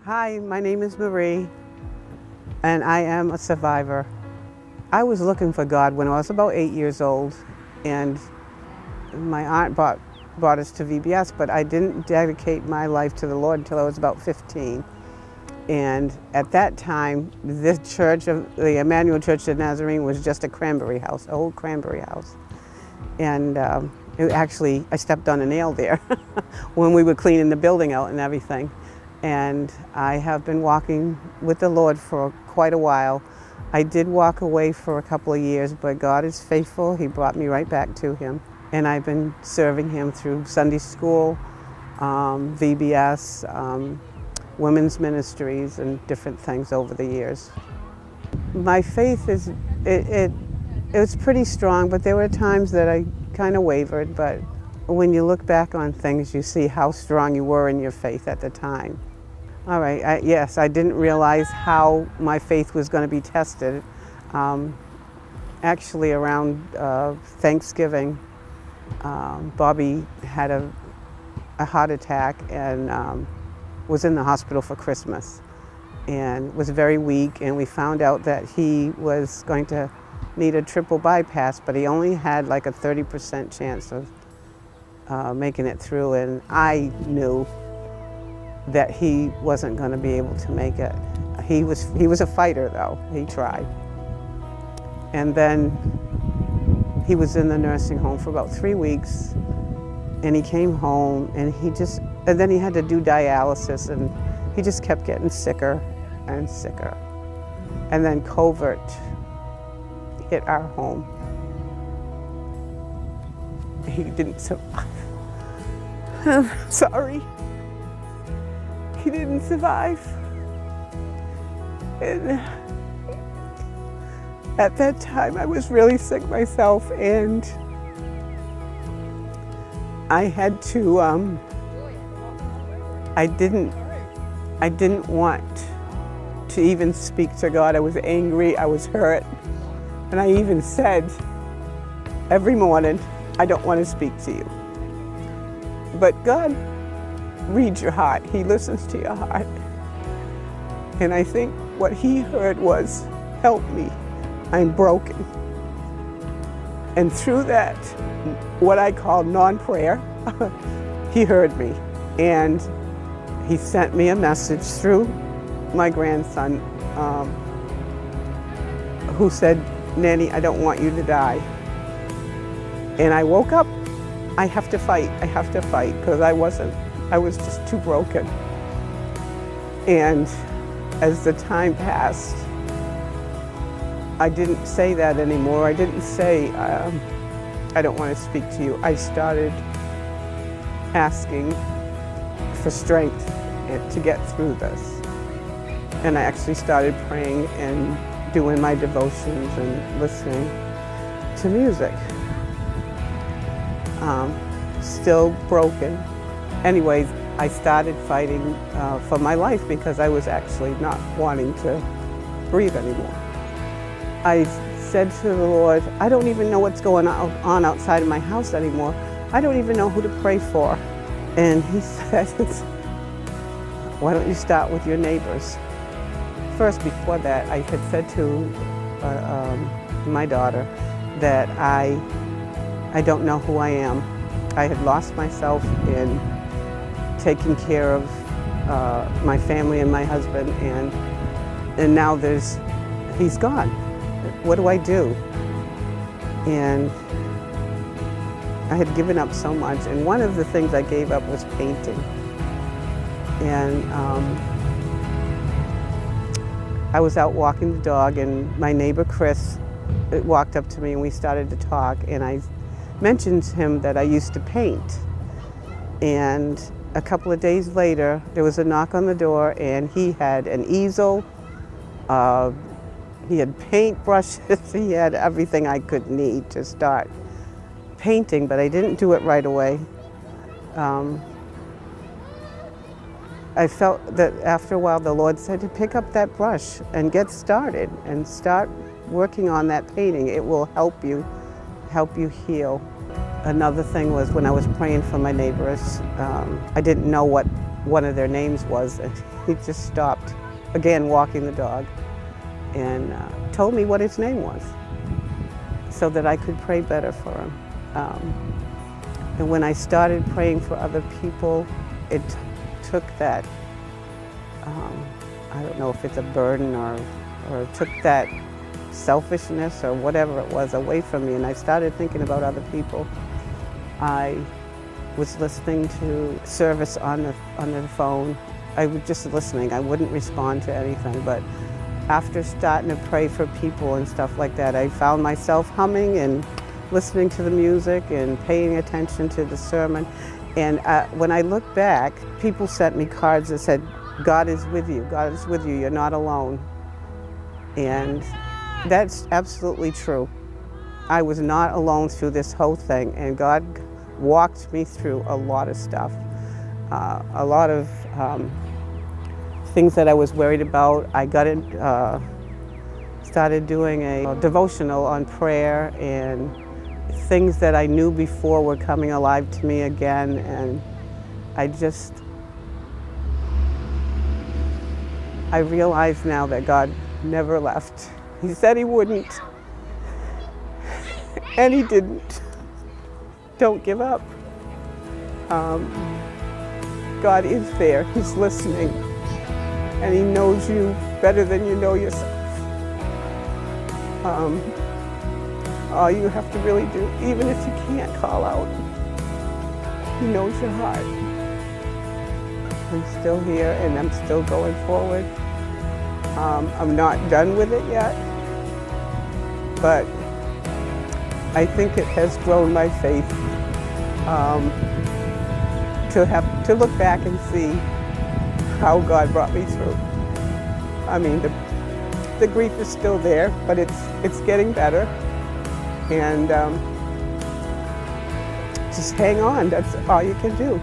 Hi, my name is Marie, and I am a survivor. I was looking for God when I was about 8 years old, and my aunt brought us to VBS, but I didn't dedicate my life to the Lord until I was about 15. And at that time, this church, the Emmanuel Church of Nazarene, was just a cranberry house, an old cranberry house. And I stepped on a nail there when we were cleaning the building out and everything. And I have been walking with the Lord for quite a while. I did walk away for a couple of years, but God is faithful. He brought me right back to Him. And I've been serving Him through Sunday school, VBS, women's ministries, and different things over the years. My faith it was pretty strong, but there were times that I kind of wavered. But when you look back on things, you see how strong you were in your faith at the time. All right, yes, I didn't realize how my faith was going to be tested. Actually, around Thanksgiving, Bobby had a heart attack and was in the hospital for Christmas and was very weak, and we found out that he was going to need a triple bypass, but he only had like a 30% chance of making it through, and I knew that he wasn't going to be able to make it. He was a fighter though, he tried. And then he was in the nursing home for about 3 weeks, and he came home and then he had to do dialysis, and he just kept getting sicker and sicker. And then COVID hit our home. He didn't survive. I'm sorry. He didn't survive. And at that time I was really sick myself, and I had to, I didn't want to even speak to God. I was angry, I was hurt, and I even said every morning, I don't want to speak to you. But God reads your heart, He listens to your heart. And I think what He heard was, help me, I'm broken. And through that, what I call non-prayer, He heard me. And He sent me a message through my grandson who said, Nanny, I don't want you to die. And I woke up, I have to fight, because I was just too broken. And as the time passed, I didn't say that anymore. I didn't say, I don't want to speak to you. I started asking for strength to get through this. And I actually started praying and doing my devotions and listening to music. Still broken. Anyways, I started fighting for my life because I was actually not wanting to breathe anymore. I said to the Lord, I don't even know what's going on outside of my house anymore. I don't even know who to pray for. And He said, why don't you start with your neighbors? First, before that, I had said to my daughter that I don't know who I am. I had lost myself in taking care of my family and my husband, and now he's gone. What do I do? And I had given up so much, and one of the things I gave up was painting. And I was out walking the dog, and my neighbor Chris walked up to me, and we started to talk, and I mentioned to him that I used to paint. And a couple of days later, there was a knock on the door, and he had an easel, he had paint brushes, he had everything I could need to start painting, but I didn't do it right away. I felt that after a while the Lord said to pick up that brush and get started and start working on that painting. It will help you heal. Another thing was when I was praying for my neighbors, I didn't know what one of their names was. And he just stopped, again, walking the dog, and told me what his name was so that I could pray better for him. And when I started praying for other people, it took that, I don't know if it's a burden or took that selfishness or whatever it was away from me, and I started thinking about other people. I was listening to service on the phone. I was just listening. I wouldn't respond to anything, but after starting to pray for people and stuff like that, I found myself humming and listening to the music and paying attention to the sermon. And when I look back, people sent me cards that said, "God is with you, God is with you, you're not alone." And that's absolutely true. I was not alone through this whole thing, and God walked me through a lot of stuff, a lot of things that I was worried about. I started doing a devotional on prayer, and things that I knew before were coming alive to me again, and I realize now that God never left. He said he wouldn't, and he didn't. Don't give up. God is there, he's listening, and he knows you better than you know yourself. All you have to really do, even if you can't call out, he knows your heart. I'm still here and I'm still going forward. I'm not done with it yet, but I think it has grown my faith to look back and see how God brought me through. I mean, the grief is still there, but it's getting better, and just hang on. That's all you can do.